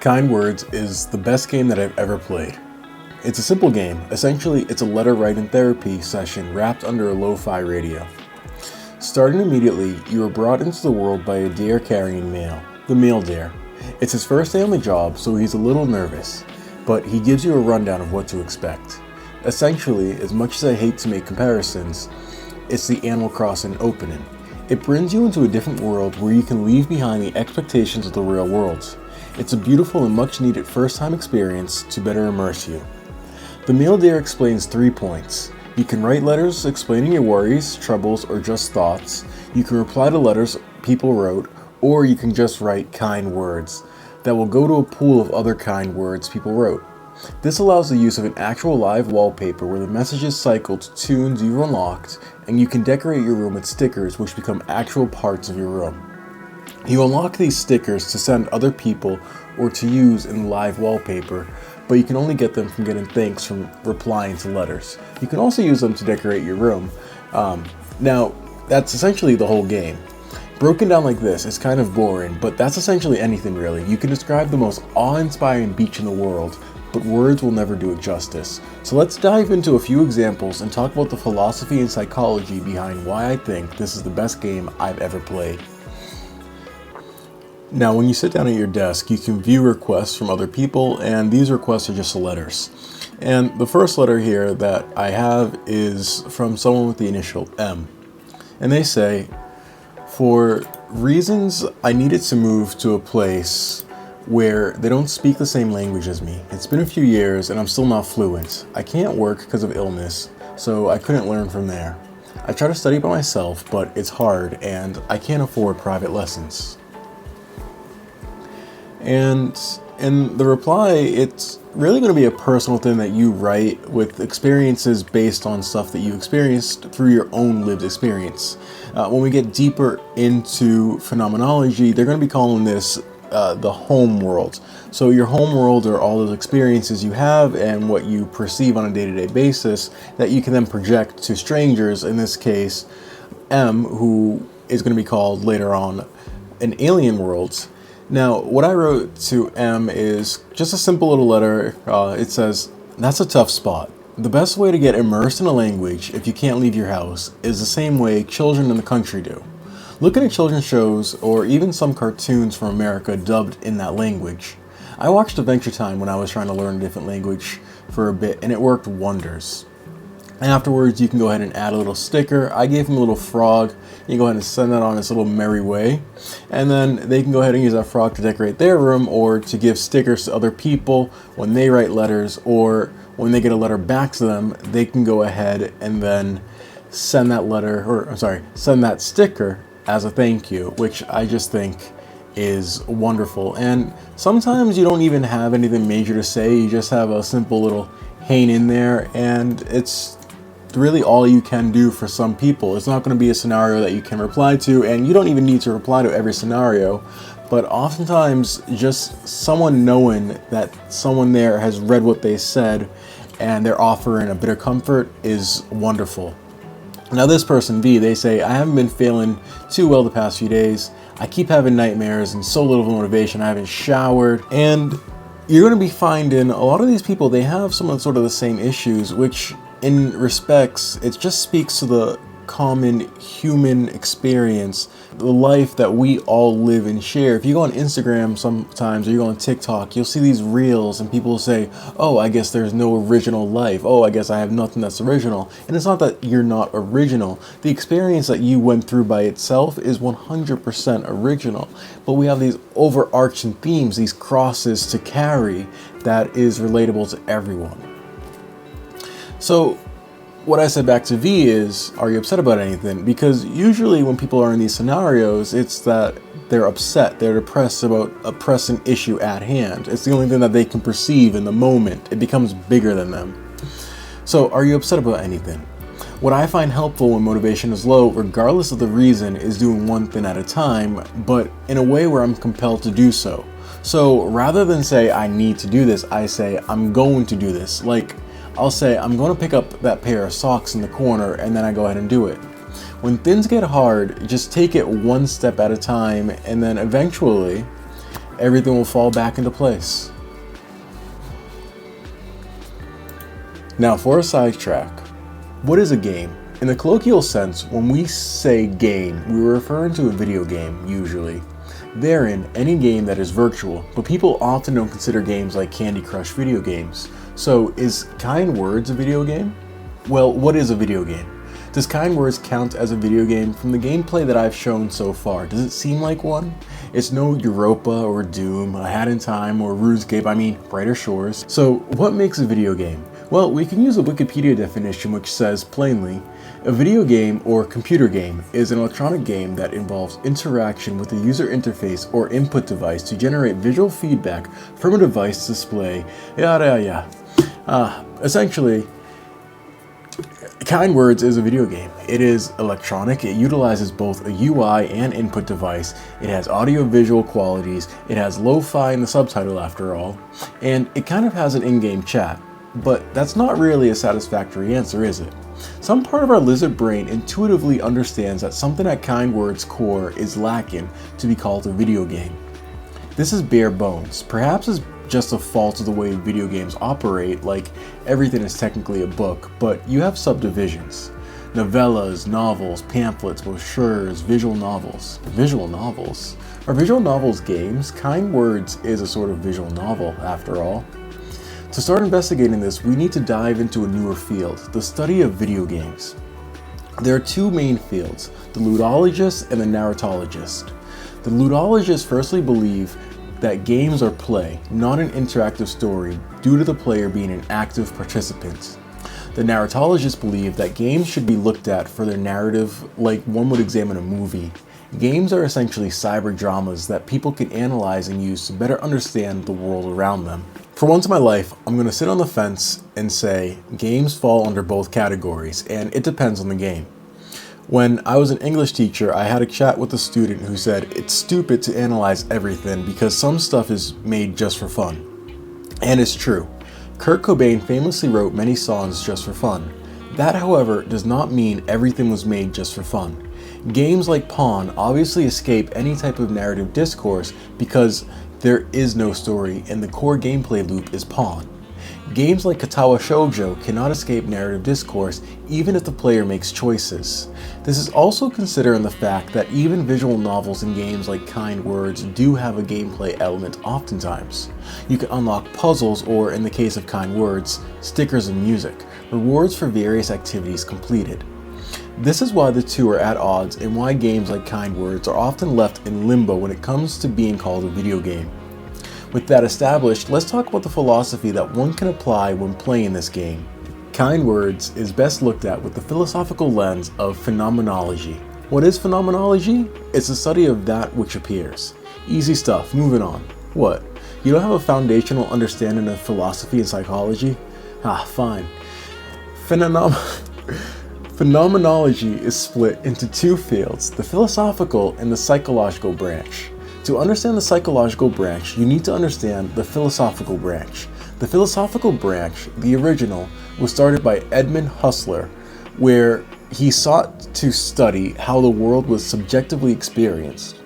Kind Words is the best game that I've ever played. It's a simple game. Essentially, it's a letter writing therapy session wrapped under a lo-fi radio. Starting immediately, you are brought into the world by a dare carrying male, the male dare. It's his first day on the job, so he's a little nervous, but he gives you a rundown of what to expect. Essentially, as much as I hate to make comparisons, it's the Animal Crossing opening. It brings you into a different world where you can leave behind the expectations of the real world. It's a beautiful and much needed first-time experience to better immerse you. The Mail Dare explains 3 points. You can write letters explaining your worries, troubles, or just thoughts. You can reply to letters people wrote, or you can just write kind words that will go to a pool of other kind words people wrote. This allows the use of an actual live wallpaper where the messages cycle to tunes you've unlocked, and you can decorate your room with stickers which become actual parts of your room. You unlock these stickers to send other people or to use in live wallpaper, but you can only get them from getting thanks from replying to letters. You can also use them to decorate your room. Now, that's essentially the whole game. Broken down like this, it's kind of boring, but that's essentially anything really. You can describe the most awe-inspiring beach in the world, but words will never do it justice. So let's dive into a few examples and talk about the philosophy and psychology behind why I think this is the best game I've ever played. Now, when you sit down at your desk, you can view requests from other people, and these requests are just letters. And the first letter here that I have is from someone with the initial M. And they say, for reasons I needed to move to a place where they don't speak the same language as me. It's been a few years and I'm still not fluent. I can't work because of illness, so I couldn't learn from there. I try to study by myself, but it's hard and I can't afford private lessons. And in the reply, it's really going to be a personal thing that you write with experiences based on stuff that you experienced through your own lived experience. When we get deeper into phenomenology, they're going to be calling this the home world. So your home world are all those experiences you have and what you perceive on a day-to-day basis that you can then project to strangers, in this case, M, who is going to be called later on an alien world. Now, what I wrote to M is just a simple little letter. It says, that's a tough spot. The best way to get immersed in a language if you can't leave your house is the same way children in the country do. Looking at children's shows or even some cartoons from America dubbed in that language. I watched Adventure Time when I was trying to learn a different language for a bit, and it worked wonders. And afterwards, you can go ahead and add a little sticker. I gave him a little frog. You can go ahead and send that on its little merry way. And then they can go ahead and use that frog to decorate their room or to give stickers to other people when they write letters, or when they get a letter back to them, they can go ahead and then send that sticker as a thank you, which I just think is wonderful. And sometimes you don't even have anything major to say. You just have a simple little hang in there, and it's really all you can do for some people. It's not going to be a scenario that you can reply to, and you don't even need to reply to every scenario, but oftentimes just someone knowing that someone there has read what they said and they're offering a bit of comfort is wonderful. Now this person B, they say, I haven't been feeling too well the past few days. I keep having nightmares and so little motivation. I haven't showered. And you're going to be finding a lot of these people, they have some of sort of the same issues, which in respects, it just speaks to the common human experience, the life that we all live and share. If you go on Instagram sometimes, or you go on TikTok, you'll see these reels and people say, oh, I guess there's no original life. Oh, I guess I have nothing that's original. And it's not that you're not original. The experience that you went through by itself is 100% original. But we have these overarching themes, these crosses to carry that is relatable to everyone. So what I said back to V is, are you upset about anything? Because usually when people are in these scenarios, it's that they're upset, they're depressed about a pressing issue at hand. It's the only thing that they can perceive in the moment. It becomes bigger than them. So are you upset about anything? What I find helpful when motivation is low, regardless of the reason, is doing one thing at a time, but in a way where I'm compelled to do so. So rather than say, I need to do this, I say, I'm going to do this. Like, I'll say, I'm going to pick up that pair of socks in the corner, and then I go ahead and do it. When things get hard, just take it one step at a time, and then eventually everything will fall back into place. Now for a sidetrack, what is a game? In the colloquial sense, when we say game, we're referring to a video game, usually. Therein, any game that is virtual, but people often don't consider games like Candy Crush video games. So, is Kind Words a video game? Well, what is a video game? Does Kind Words count as a video game? From the gameplay that I've shown so far, does it seem like one? It's no Europa or Doom, A Hat in Time, or RuneScape, I mean Brighter Shores. So, what makes a video game? Well, we can use a Wikipedia definition which says plainly, a video game or computer game is an electronic game that involves interaction with the user interface or input device to generate visual feedback from a device display, yada yada. Essentially, Kind Words is a video game. It is electronic, it utilizes both a UI and input device, it has audio-visual qualities, it has lo-fi in the subtitle after all, and it kind of has an in-game chat. But that's not really a satisfactory answer, is it? Some part of our lizard brain intuitively understands that something at Kind Words' core is lacking to be called a video game. This is bare bones. Perhaps it's just a fault of the way video games operate, like everything is technically a book, but you have subdivisions. Novellas, novels, pamphlets, brochures, visual novels. Visual novels? Are visual novels games? Kind Words is a sort of visual novel, after all. To start investigating this, we need to dive into a newer field, the study of video games. There are two main fields, the ludologist and the narratologist. The ludologists firstly believe that games are play, not an interactive story, due to the player being an active participant. The narratologists believe that games should be looked at for their narrative like one would examine a movie. Games are essentially cyber dramas that people can analyze and use to better understand the world around them. For once in my life, I'm going to sit on the fence and say games fall under both categories, and it depends on the game. When I was an English teacher, I had a chat with a student who said it's stupid to analyze everything because some stuff is made just for fun. And it's true. Kurt Cobain famously wrote many songs just for fun. That, however, does not mean everything was made just for fun. Games like Pawn obviously escape any type of narrative discourse because there is no story and the core gameplay loop is Pawn. Games like Katawa Shoujo cannot escape narrative discourse even if the player makes choices. This is also considering the fact that even visual novels and games like Kind Words do have a gameplay element oftentimes. You can unlock puzzles or, in the case of Kind Words, stickers and music, rewards for various activities completed. This is why the two are at odds and why games like Kind Words are often left in limbo when it comes to being called a video game. With that established, let's talk about the philosophy that one can apply when playing this game. Kind Words is best looked at with the philosophical lens of phenomenology. What is phenomenology? It's the study of that which appears. Easy stuff, moving on. What? You don't have a foundational understanding of philosophy and psychology? Fine. Phenomenology is split into two fields, the philosophical and the psychological branch. To understand the psychological branch, you need to understand the philosophical branch. The philosophical branch, the original, was started by Edmund Husserl, where he sought to study how the world was subjectively experienced.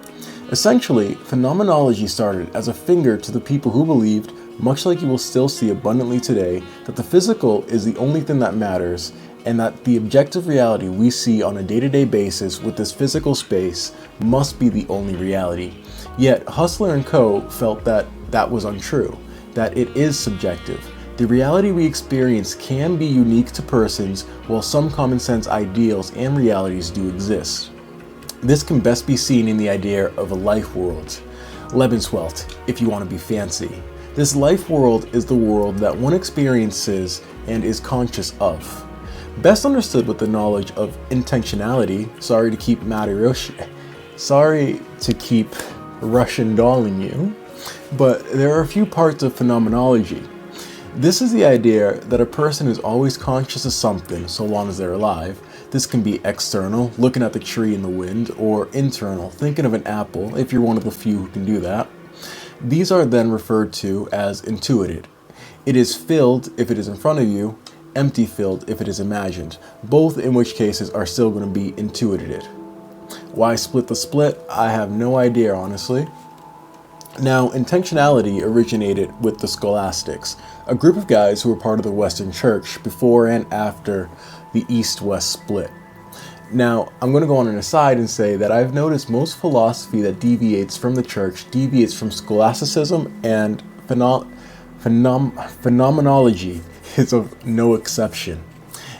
Essentially, phenomenology started as a finger to the people who believed, much like you will still see abundantly today, that the physical is the only thing that matters, and that the objective reality we see on a day-to-day basis with this physical space must be the only reality. Yet Husserl and co. felt that that was untrue, that it is subjective. The reality we experience can be unique to persons, while some common sense ideals and realities do exist. This can best be seen in the idea of a life world, Lebenswelt, if you want to be fancy. This life world is the world that one experiences and is conscious of. Best understood with the knowledge of intentionality, sorry to keep Russian dolling you, but there are a few parts of phenomenology. This is the idea that a person is always conscious of something so long as they're alive. This can be external, looking at the tree in the wind, or internal, thinking of an apple, if you're one of the few who can do that. These are then referred to as intuited. It is filled if it is in front of you, empty filled if it is imagined, both in which cases are still going to be intuited. Why split the split? I have no idea, honestly. Now, intentionality originated with the scholastics, a group of guys who were part of the Western Church before and after the East-West split. Now, I'm going to go on an aside and say that I've noticed most philosophy that deviates from the church deviates from scholasticism, and phenomenology is of no exception.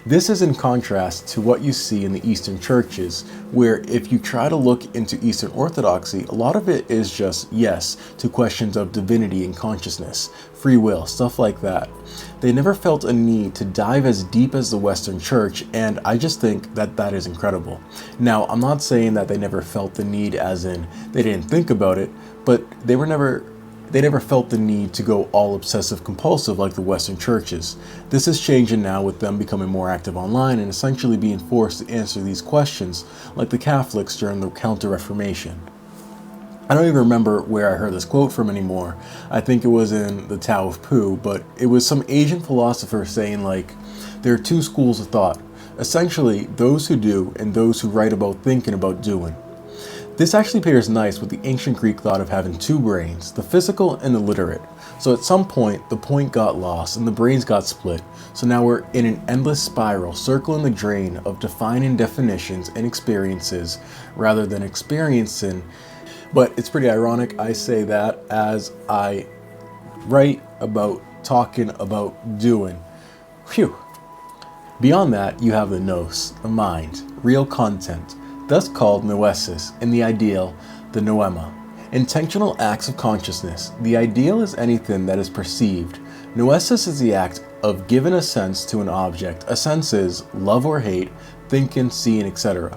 This is in contrast to what you see in the Eastern churches, where if you try to look into Eastern Orthodoxy, a lot of it is just yes to questions of divinity and consciousness, free will, stuff like that. They never felt a need to dive as deep as the Western Church, and I just think that that is incredible. Now, I'm not saying that they never felt the need as in they didn't think about it, but they never felt the need to go all obsessive compulsive like the Western churches. This is changing now with them becoming more active online and essentially being forced to answer these questions like the Catholics during the Counter-Reformation. I don't even remember where I heard this quote from anymore. I think it was in the Tao of Pooh, but it was some Asian philosopher saying like, there are two schools of thought. Essentially, those who do and those who write about thinking about doing. This actually pairs nice with the ancient Greek thought of having two brains, the physical and the literate. So at some point, the point got lost and the brains got split. So now we're in an endless spiral circling the drain of defining definitions and experiences rather than experiencing. But it's pretty ironic I say that as I write about talking about doing. Phew. Beyond that, you have the nous, the mind, real content, thus called noesis, and the ideal, the noema. Intentional acts of consciousness. The ideal is anything that is perceived. Noesis is the act of giving a sense to an object. A sense is love or hate, thinking, seeing, etc.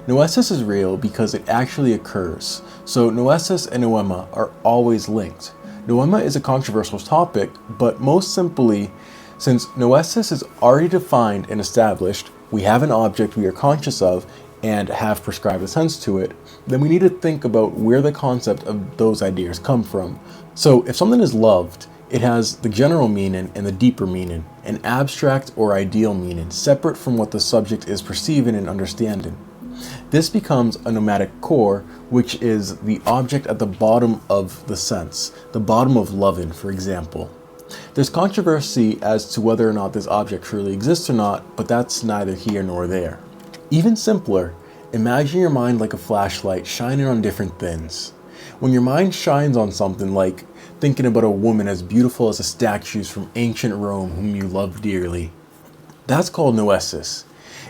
Noesis is real because it actually occurs. So noesis and noema are always linked. Noema is a controversial topic, but most simply, since noesis is already defined and established, we have an object we are conscious of and have prescribed a sense to it, then we need to think about where the concept of those ideas come from. So if something is loved, it has the general meaning and the deeper meaning, an abstract or ideal meaning, separate from what the subject is perceiving and understanding. This becomes a nomadic core, which is the object at the bottom of the sense, the bottom of loving, for example. There's controversy as to whether or not this object truly exists or not, but that's neither here nor there. Even simpler, imagine your mind like a flashlight shining on different things. When your mind shines on something like thinking about a woman as beautiful as the statues from ancient Rome whom you love dearly, that's called noesis.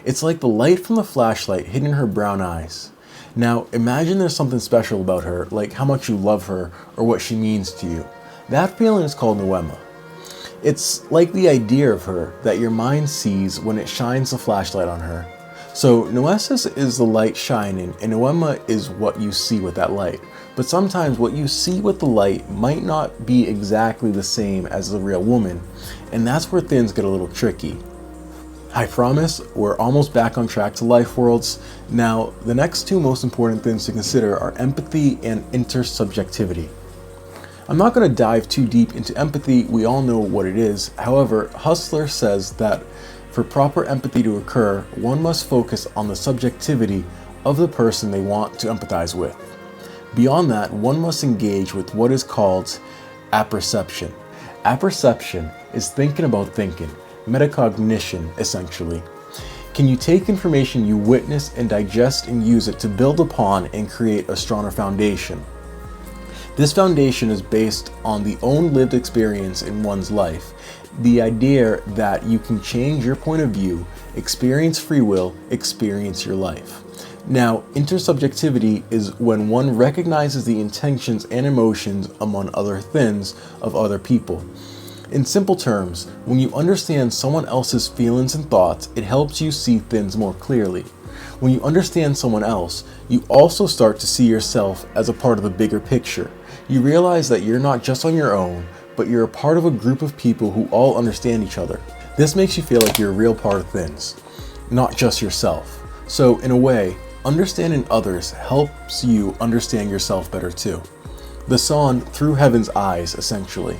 It's like the light from the flashlight hitting her brown eyes. Now imagine there's something special about her, like how much you love her or what she means to you. That feeling is called noema. It's like the idea of her that your mind sees when it shines the flashlight on her. So noesis is the light shining and noema is what you see with that light. But sometimes what you see with the light might not be exactly the same as the real woman, and that's where things get a little tricky. I promise we're almost back on track to life worlds. Now, the next two most important things to consider are empathy and intersubjectivity. I'm not going to dive too deep into empathy, we all know what it is. However, Hustler says that for proper empathy to occur, one must focus on the subjectivity of the person they want to empathize with. Beyond that, one must engage with what is called apperception. Apperception is thinking about thinking, metacognition essentially. Can you take information you witness and digest and use it to build upon and create a stronger foundation? This foundation is based on the own lived experience in one's life. The idea that you can change your point of view, experience free will, experience your life. Now, intersubjectivity is when one recognizes the intentions and emotions, among other things, of other people. In simple terms, when you understand someone else's feelings and thoughts, it helps you see things more clearly. When you understand someone else, you also start to see yourself as a part of the bigger picture. You realize that you're not just on your own, but you're a part of a group of people who all understand each other. This makes you feel like you're a real part of things, not just yourself. So in a way, understanding others helps you understand yourself better too. The song Through Heaven's Eyes, essentially.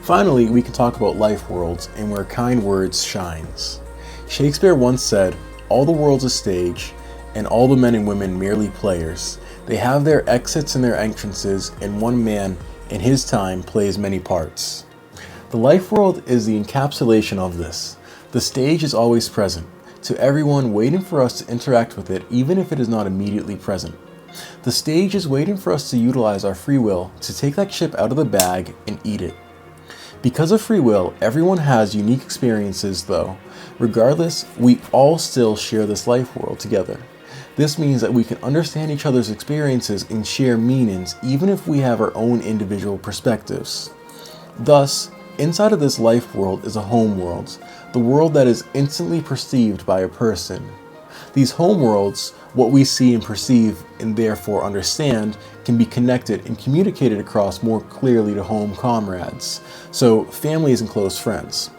Finally, we can talk about life worlds and where kind words shines. Shakespeare once said, "All the world's a stage, and all the men and women merely players. They have their exits and their entrances, and one man and his time plays many parts. The life world is the encapsulation of this. The stage is always present, to everyone waiting for us to interact with it even if it is not immediately present. The stage is waiting for us to utilize our free will to take that chip out of the bag and eat it. Because of free will, everyone has unique experiences though. Regardless, we all still share this life world together. This means that we can understand each other's experiences and share meanings even if we have our own individual perspectives. Thus, inside of this life world is a home world, the world that is instantly perceived by a person. These home worlds, what we see and perceive and therefore understand, can be connected and communicated across more clearly to home comrades, so families and close friends.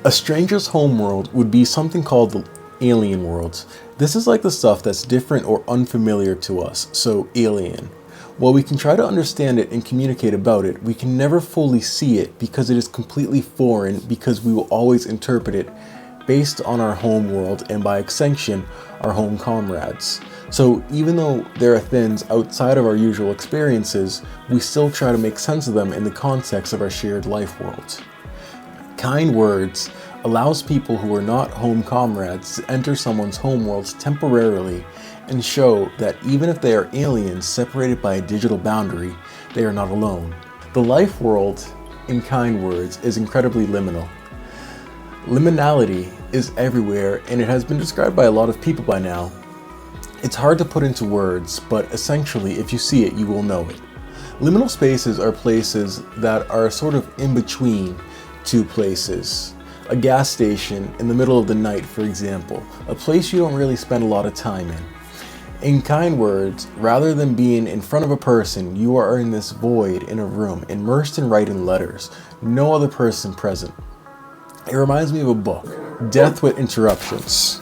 A stranger's home world would be something called the alien world. This is like the stuff that's different or unfamiliar to us, so alien. While we can try to understand it and communicate about it, we can never fully see it because it is completely foreign, because we will always interpret it based on our home world and by extension, our home comrades. So even though there are things outside of our usual experiences, we still try to make sense of them in the context of our shared life world. Kind words allows people who are not home comrades to enter someone's home worlds temporarily and show that even if they are aliens separated by a digital boundary, they are not alone. The life world, in kind words, is incredibly liminal. Liminality is everywhere, and it has been described by a lot of people by now. It's hard to put into words, but essentially, if you see it, you will know it. Liminal spaces are places that are sort of in between two places. A gas station in the middle of the night, for example, a place you don't really spend a lot of time in. In kind words, rather than being in front of a person, you are in this void in a room, immersed in writing letters, no other person present. It reminds me of a book, Death with Interruptions.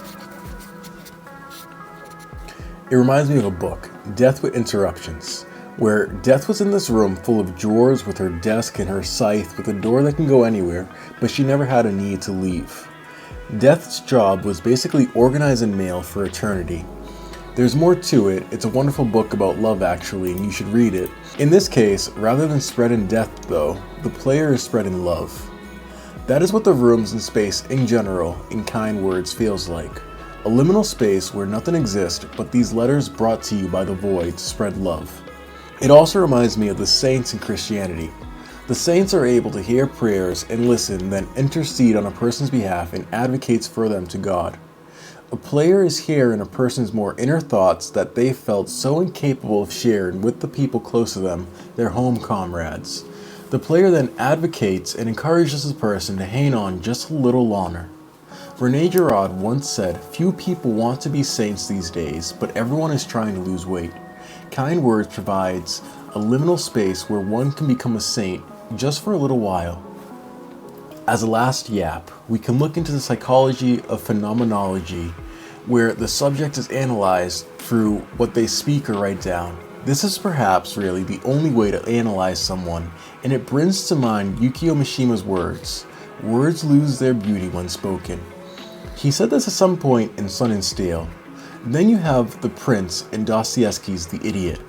Where Death was in this room full of drawers with her desk and her scythe with a door that can go anywhere, but she never had a need to leave. Death's job was basically organizing mail for eternity. There's more to it. It's a wonderful book about love actually, and you should read it. In this case, rather than spreading death though, the player is spreading love. That is what the rooms and space in general, in kind words, feels like. A liminal space where nothing exists but these letters brought to you by the void to spread love. It also reminds me of the saints in Christianity. The saints are able to hear prayers and listen, then intercede on a person's behalf and advocates for them to God. A player is hearing a person's more inner thoughts that they felt so incapable of sharing with the people close to them, their home comrades. The player then advocates and encourages the person to hang on just a little longer. Rene Girard once said, "Few people want to be saints these days, but everyone is trying to lose weight." Kind words provides a liminal space where one can become a saint just for a little while. As a last yap, we can look into the psychology of phenomenology, where the subject is analyzed through what they speak or write down. This is perhaps really the only way to analyze someone, and it brings to mind Yukio Mishima's words. Words lose their beauty when spoken. He said this at some point in Sun and Steel. Then you have the Prince in Dostoevsky's The Idiot.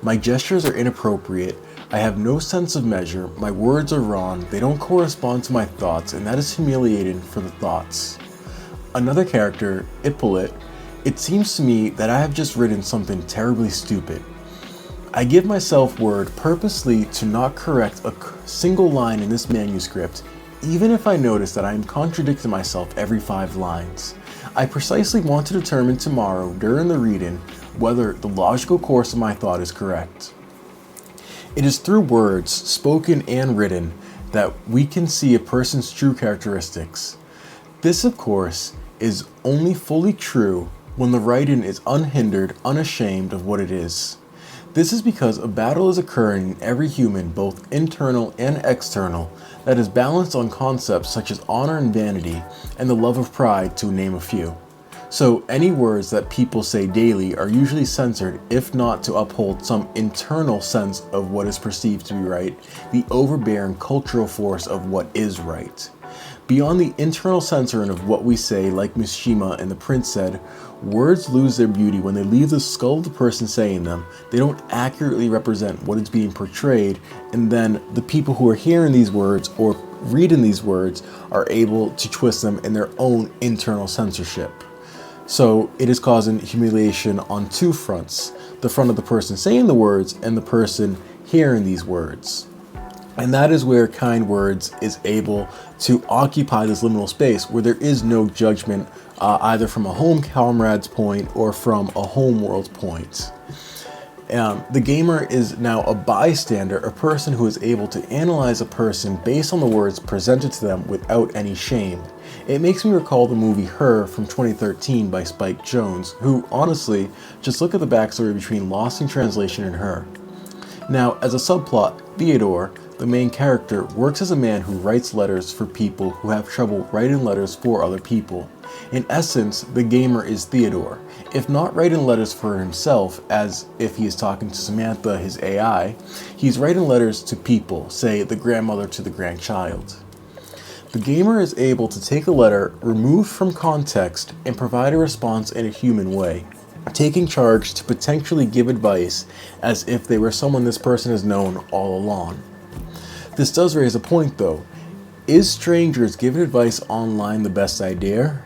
My gestures are inappropriate. I have no sense of measure. My words are wrong. They don't correspond to my thoughts, and that is humiliating for the thoughts. Another character, Ippolit, it seems to me that I have just written something terribly stupid. I give myself word purposely to not correct a single line in this manuscript, even if I notice that I am contradicting myself every 5 lines. I precisely want to determine tomorrow during the reading whether the logical course of my thought is correct. It is through words, spoken and written, that we can see a person's true characteristics. This, of course, is only fully true when the writing is unhindered, unashamed of what it is. This is because a battle is occurring in every human, both internal and external, that is balanced on concepts such as honor and vanity, and the love of pride, to name a few. So any words that people say daily are usually censored, if not to uphold some internal sense of what is perceived to be right, the overbearing cultural force of what is right. Beyond the internal censoring of what we say, like Mishima and the prince said, words lose their beauty when they leave the skull of the person saying them. They don't accurately represent what is being portrayed, and then the people who are hearing these words or reading these words are able to twist them in their own internal censorship. So it is causing humiliation on two fronts: the front of the person saying the words and the person hearing these words. And that is where Kind Words is able to occupy this liminal space where there is no judgment, either from a home comrade's point or from a home world's point. The gamer is now a bystander, a person who is able to analyze a person based on the words presented to them without any shame. It makes me recall the movie Her from 2013 by Spike Jonze, who honestly, just look at the backstory between Lost in Translation and Her. Now, as a subplot, Theodore, the main character, works as a man who writes letters for people who have trouble writing letters for other people. In essence, the gamer is Theodore. If not writing letters for himself, as if he is talking to Samantha, his AI, he's writing letters to people, say the grandmother to the grandchild. The gamer is able to take a letter removed from context and provide a response in a human way, taking charge to potentially give advice as if they were someone this person has known all along. This does raise a point though. Is strangers giving advice online the best idea?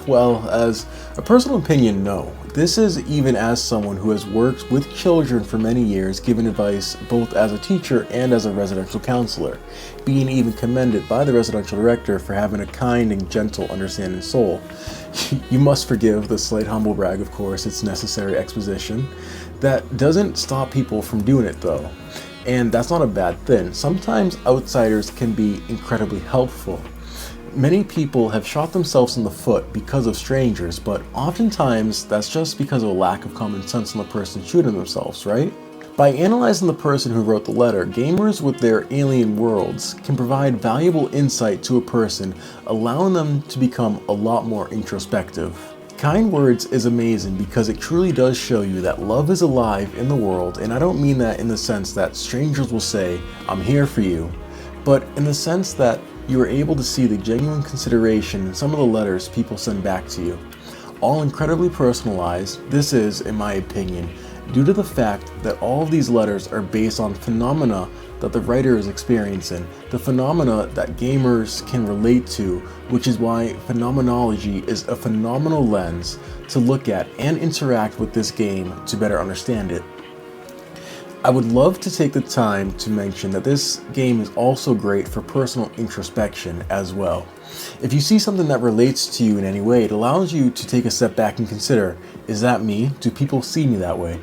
Well, as a personal opinion, no. This is even as someone who has worked with children for many years, giving advice both as a teacher and as a residential counselor, being even commended by the residential director for having a kind and gentle, understanding soul. You must forgive the slight humble brag, of course, it's necessary exposition. That doesn't stop people from doing it though. And that's not a bad thing. Sometimes outsiders can be incredibly helpful. Many people have shot themselves in the foot because of strangers, but oftentimes that's just because of a lack of common sense on the person shooting themselves, right? By analyzing the person who wrote the letter, gamers with their alien worlds can provide valuable insight to a person, allowing them to become a lot more introspective. Kind Words is amazing because it truly does show you that love is alive in the world, and I don't mean that in the sense that strangers will say, "I'm here for you," but in the sense that you are able to see the genuine consideration in some of the letters people send back to you. All incredibly personalized. This is, in my opinion, due to the fact that all of these letters are based on phenomena that the writer is experiencing, the phenomena that gamers can relate to, which is why phenomenology is a phenomenal lens to look at and interact with this game to better understand it. I would love to take the time to mention that this game is also great for personal introspection as well. If you see something that relates to you in any way, it allows you to take a step back and consider, is that me? Do people see me that way?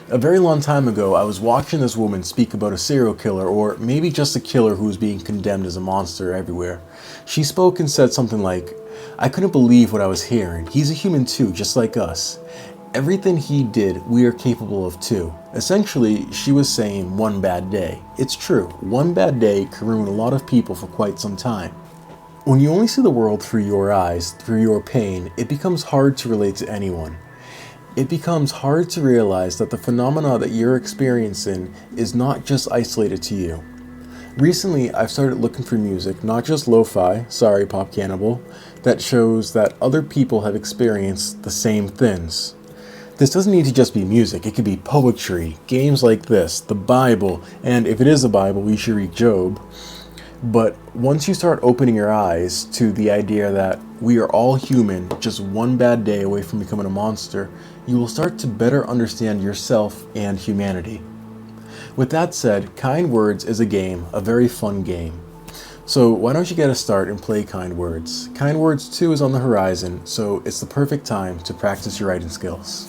A very long time ago, I was watching this woman speak about a serial killer, or maybe just a killer who was being condemned as a monster everywhere. She spoke and said something like, "I couldn't believe what I was hearing. He's a human too, just like us. Everything he did, we are capable of too." Essentially, she was saying one bad day. It's true, one bad day can ruin a lot of people for quite some time. When you only see the world through your eyes, through your pain, it becomes hard to relate to anyone. It becomes hard to realize that the phenomena that you're experiencing is not just isolated to you. Recently, I've started looking for music, not just lo-fi, sorry Pop Cannibal, that shows that other people have experienced the same things. This doesn't need to just be music, it could be poetry, games like this, the Bible, and if it is the Bible, you should read Job. But once you start opening your eyes to the idea that we are all human, just one bad day away from becoming a monster, you will start to better understand yourself and humanity. With that said, Kind Words is a game, a very fun game. So why don't you get a start and play Kind Words? Kind Words 2 is on the horizon, so it's the perfect time to practice your writing skills.